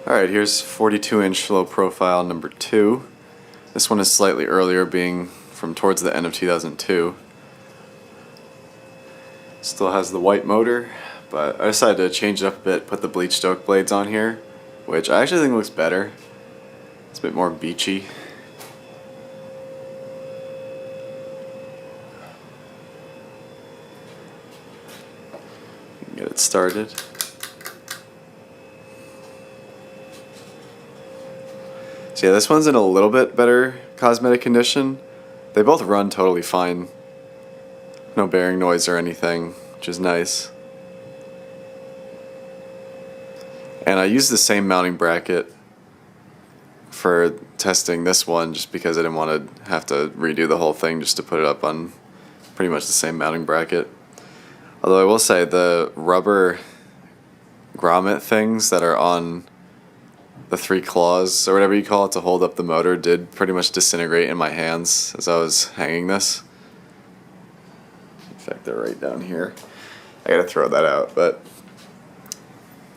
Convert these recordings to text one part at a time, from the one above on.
Alright, here's 42-inch low profile number 2. This one is slightly earlier, being from towards the end of 2002. Still has the white motor, but I decided to change it up a bit, put the bleached oak blades on here, which I actually think looks better. It's a bit more beachy. Get it started. So yeah, this one's in a little bit better cosmetic condition. They both run totally fine. No bearing noise or anything, which is nice. And I used the same mounting bracket for testing this one just because I didn't want to have to redo the whole thing just to put it up on pretty much the same mounting bracket. Although I will say the rubber grommet things that are on the 3 claws, or whatever you call it, to hold up the motor did pretty much disintegrate in my hands as I was hanging this. In fact, they're right down here. I gotta throw that out, but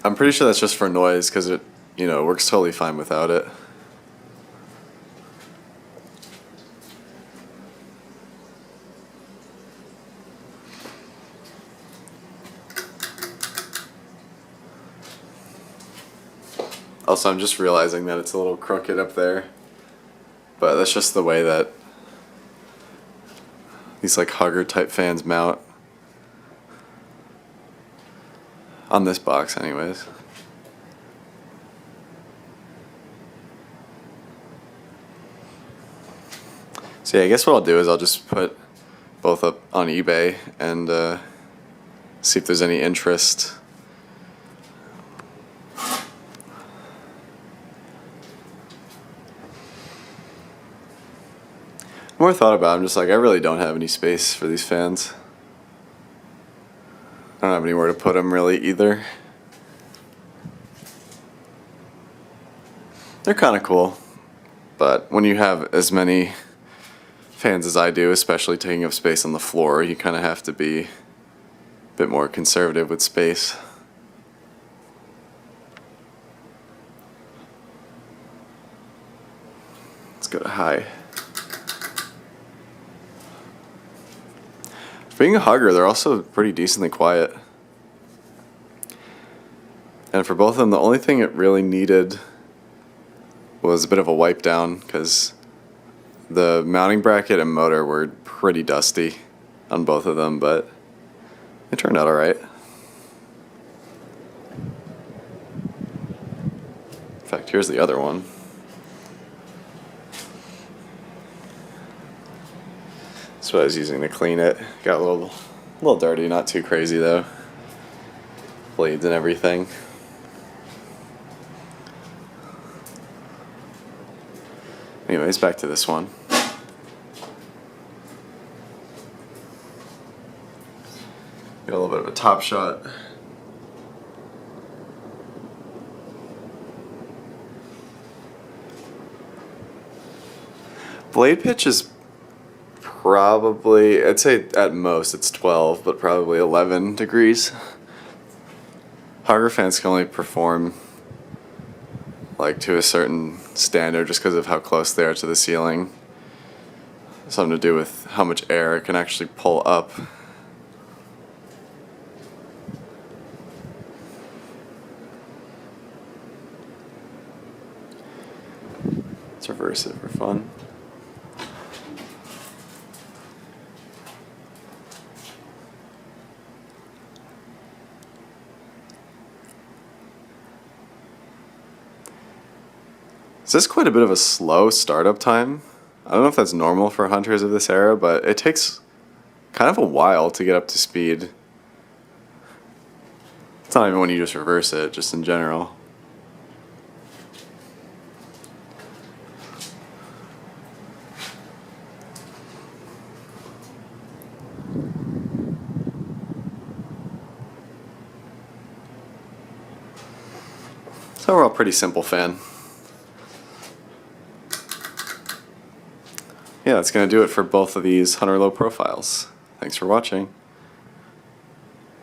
I'm pretty sure that's just for noise because it, works totally fine without it. Also, I'm just realizing that it's a little crooked up there, but that's just the way that these like hugger type fans mount on this box anyways. So yeah, I guess what I'll do is I'll just put both up on eBay and see if there's any interest. The more I thought about it, I'm just like, I really don't have any space for these fans. I don't have anywhere to put them really either. They're kind of cool, but when you have as many fans as I do, especially taking up space on the floor, you kind of have to be a bit more conservative with space. Let's go to high. Being a hugger, they're also pretty decently quiet. And for both of them, the only thing it really needed was a bit of a wipe down because the mounting bracket and motor were pretty dusty on both of them, but they turned out alright. In fact, here's the other one. That's what I was using to clean it. Got a little dirty, not too crazy though. Blades and everything. Anyways, back to this one. Got a little bit of a top shot. Blade pitch is probably, I'd say at most it's 12, but probably 11 degrees. Hugger fans can only perform like to a certain standard just because of how close they are to the ceiling. Something to do with how much air it can actually pull up. Let's reverse it for fun. So this is quite a bit of a slow startup time. I don't know if that's normal for hunters of this era, but it takes kind of a while to get up to speed. It's not even when you just reverse it, just in general. So overall, pretty simple fan. Yeah, that's going to do it for both of these hunter low profiles. Thanks for watching.